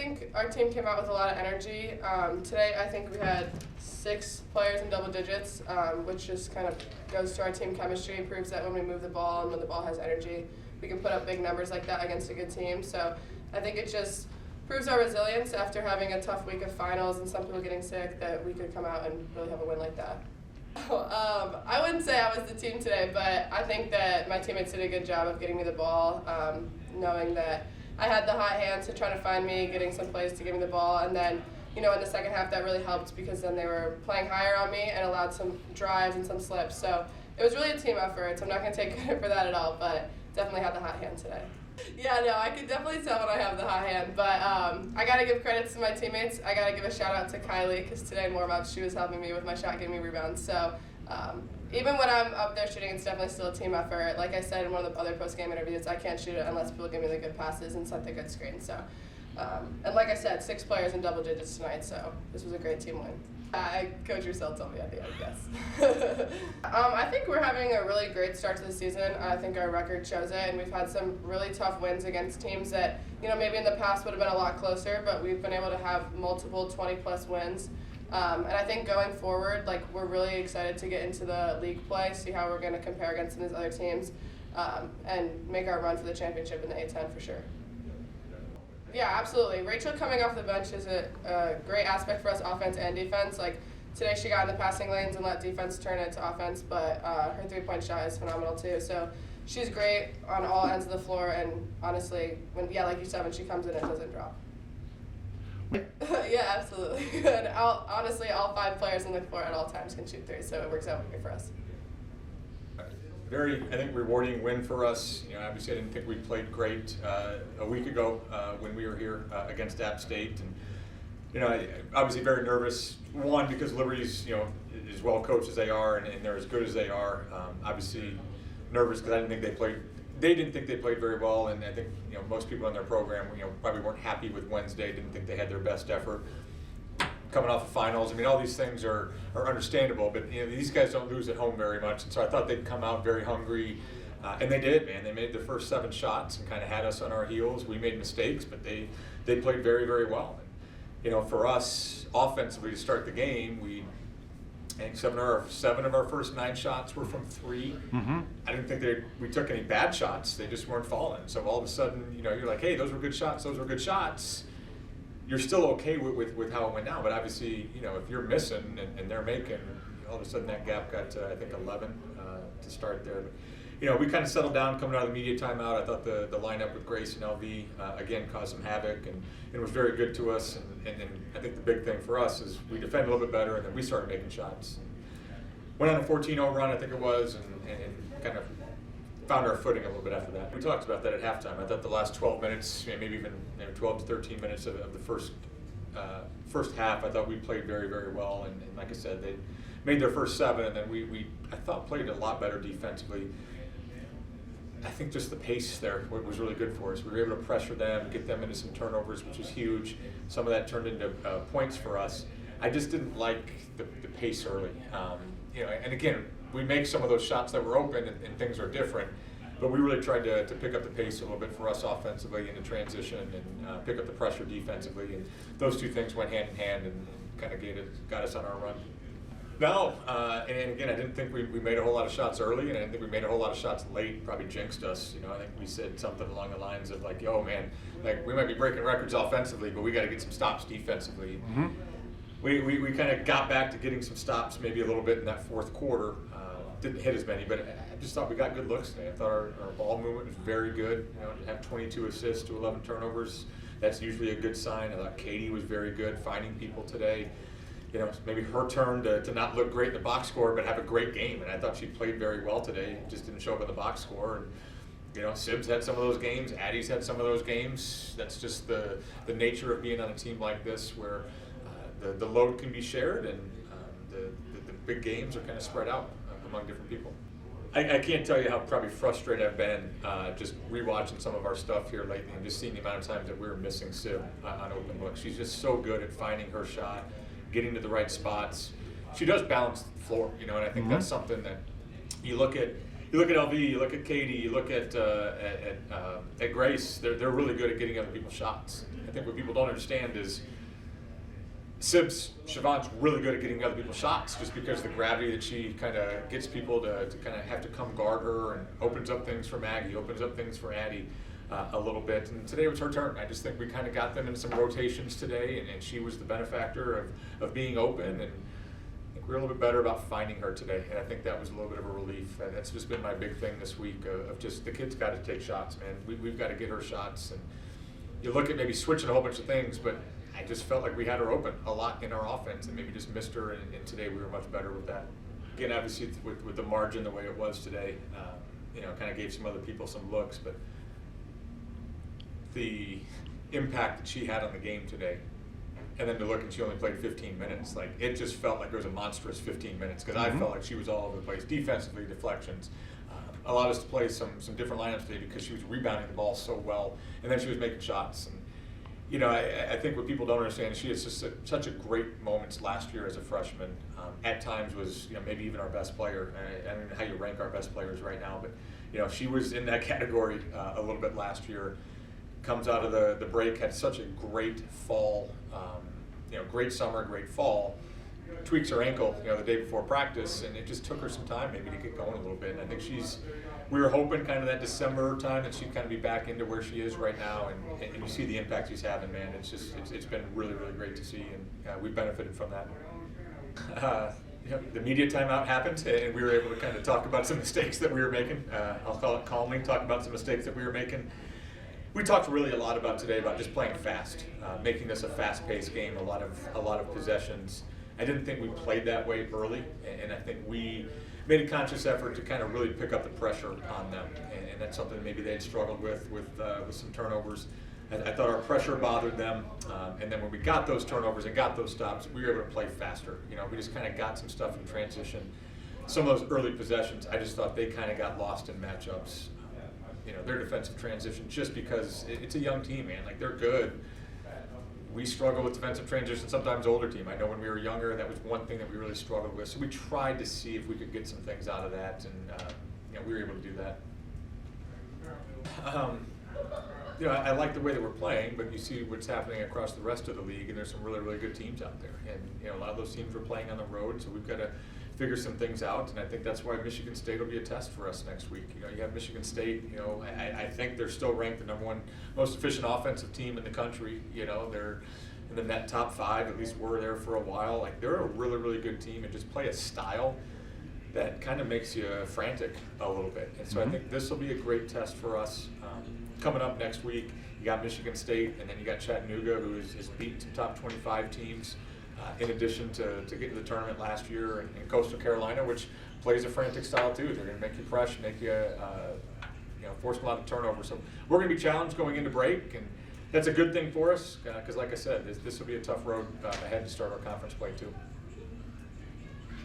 think our team came out with a lot of energy. Today, I think we had 6 players in double digits, which just kind of goes to our team chemistry and proves that when we move the ball and when the ball has energy, we can put up big numbers like that against a good team. So I think it just proves our resilience after having a tough week of finals and some people getting sick, that we could come out and really have a win like that. I wouldn't say I was the team today, but I think that my teammates did a good job of getting me the ball, knowing that I had the hot hand to try to find me, getting some plays to give me the ball, and then, in the second half that really helped because then they were playing higher on me and allowed some drives and some slips. So it was really a team effort, so I'm not going to take credit for that at all, but definitely had the hot hand today. Yeah, no, I can definitely tell when I have the hot hand, but I got to give credit to my teammates. I got to give a shout out to Kylie because today in warm-ups she was helping me with my shot, getting me rebounds. So even when I'm up there shooting, it's definitely still a team effort. Like I said in one of the other post-game interviews, I can't shoot it unless people give me the good passes and set the good screen. So, and like I said, 6 players in double digits tonight, so this was a great team win. Coach Russell told me at the end, yes. I think we're having a really great start to the season. I think our record shows it, and we've had some really tough wins against teams that, maybe in the past would have been a lot closer, but we've been able to have multiple 20-plus wins. And I think going forward, we're really excited to get into the league play, see how we're going to compare against these other teams, and make our run for the championship in the A10 for sure. Yeah, absolutely. Rachel coming off the bench is a great aspect for us, offense and defense. Today she got in the passing lanes and let defense turn it to offense, but her three-point shot is phenomenal too. So she's great on all ends of the floor, and honestly, like you said, when she comes in, it doesn't drop. Yeah, absolutely. And honestly, all 5 players on the floor at all times can shoot 3, so it works out great for us. Very, I think, rewarding win for us. Obviously, I didn't think we played great a week ago when we were here against App State, and obviously very nervous. One, because Liberty's as well coached as they are, and they're as good as they are. Obviously, nervous because I didn't think they played. They didn't think they played very well, and I think most people in their program probably weren't happy with Wednesday. Didn't think they had their best effort. Coming off of finals, all these things are understandable, but these guys don't lose at home very much, and so I thought they'd come out very hungry, and they did, man. They made their first 7 shots and kind of had us on our heels. We made mistakes, but they played very, very well. And, for us, offensively to start the game, I think 7 of our first 9 shots were from 3. Mm-hmm. I didn't think we took any bad shots. They just weren't falling. So all of a sudden, you're like, hey, those were good shots. Those were good shots. You're still okay with how it went down, but obviously, if you're missing and they're making, all of a sudden that gap got to, I think, 11 to start there. But, we kind of settled down coming out of the media timeout. I thought the lineup with Grace and LV, again, caused some havoc and it was very good to us. And I think the big thing for us is we defended a little bit better, and then we started making shots. Went on a 14-0 run, I think it was, and kind of found our footing a little bit after that. We talked about that at halftime. I thought the last 12 minutes, maybe even 12 to 13 minutes of the first half, I thought we played very, very well. And like I said, they made their first 7, and then we I thought played a lot better defensively. I think just the pace there was really good for us. We were able to pressure them, get them into some turnovers, which was huge. Some of that turned into points for us. I just didn't like the pace early. And again, we make some of those shots that were open and things are different, but we really tried to pick up the pace a little bit for us offensively in the transition and pick up the pressure defensively, and those 2 things went hand in hand and kind of got us on our run. No, and again, I didn't think we made a whole lot of shots early, and I didn't think we made a whole lot of shots late. Probably jinxed us. I think we said something along the lines of yo man, we might be breaking records offensively, but we got to get some stops defensively. Mm-hmm. We kind of got back to getting some stops maybe a little bit in that 4th quarter. Didn't hit as many, but I just thought we got good looks today. I thought our ball movement was very good. To have 22 assists to 11 turnovers, that's usually a good sign. I thought Katie was very good finding people today. Maybe her turn to not look great in the box score, but have a great game. And I thought she played very well today. Just didn't show up in the box score. And Sibs had some of those games. Addie's had some of those games. That's just the nature of being on a team like this, where the load can be shared, and the big games are kind of spread out among different people. I can't tell you how probably frustrated I've been just rewatching some of our stuff here lately and just seeing the amount of times that we were missing Sib on open look. She's just so good at finding her shot, getting to the right spots. She does balance the floor, and I think that's something that you look at you look at LV, you look at Katie, you look at Grace. They're really good at getting other people's shots. I think what people don't understand is Siobhan's really good at getting other people's shots, just because the gravity that she kind of gets people to kind of have to come guard her, and opens up things for Maggie, opens up things for Addie a little bit. And today was her turn. I just think we kind of got them in some rotations today, and she was the benefactor of being open. And I think we're a little bit better about finding her today, and I think that was a little bit of a relief. And that's just been my big thing this week of just the kids got to take shots, man. We've got to get her shots. And you look at maybe switching a whole bunch of things, but I just felt like we had her open a lot in our offense, and maybe just missed her, and today we were much better with that. Again, obviously with the margin the way it was today, kind of gave some other people some looks, but the impact that she had on the game today, and then to look and she only played 15 minutes, like it just felt like it was a monstrous 15 minutes, because I felt like she was all over the place, defensively, deflections, allowed us to play some different lineups today because she was rebounding the ball so well, and then she was making shots. And I think what people don't understand is she has just such a great moments last year as a freshman. At times was maybe even our best player. I don't know how you rank our best players right now, but she was in that category a little bit last year. Comes out of the break, had such a great fall, great summer, great fall. Tweaks her ankle, the day before practice, and it just took her some time maybe to get going a little bit. And I think we were hoping kind of that December time that she'd kind of be back into where she is right now, and you see the impact she's having, man. It's been really, really great to see, and we've benefited from that. The media timeout happened, and we were able to kind of talk about some mistakes that we were making. I'll call it calmly, talk about some mistakes that we were making. We talked really a lot about today about just playing fast, making this a fast-paced game, a lot of possessions. I didn't think we played that way early, and I think we made a conscious effort to kind of really pick up the pressure on them, and that's something maybe they had struggled with some turnovers. I thought our pressure bothered them, and then when we got those turnovers and got those stops, we were able to play faster. We just kind of got some stuff in transition. Some of those early possessions, I just thought they kind of got lost in matchups. Their defensive transition, just because it's a young team, man. Like, they're good. We struggle with defensive transition, sometimes older team. I know when we were younger, that was one thing that we really struggled with. So we tried to see if we could get some things out of that, and we were able to do that. I like the way that we're playing, but you see what's happening across the rest of the league, and there's some really, really good teams out there. And a lot of those teams were playing on the road, so we've got to figure some things out, and I think that's why Michigan State will be a test for us next week. You have Michigan State, I think they're still ranked the #1 most efficient offensive team in the country. They're in the net top 5, at least were there for a while. Like, they're a really, really good team, and just play a style that kind of makes you frantic a little bit. And so I think this will be a great test for us. Coming up next week, you got Michigan State, and then you got Chattanooga, who has beaten some top 25 teams. In addition to getting to the tournament last year, and Coastal Carolina, which plays a frantic style too. They're going to make you press, make you, force a lot of turnovers. So we're going to be challenged going into break, and that's a good thing for us because, like I said, this will be a tough road ahead to start our conference play too.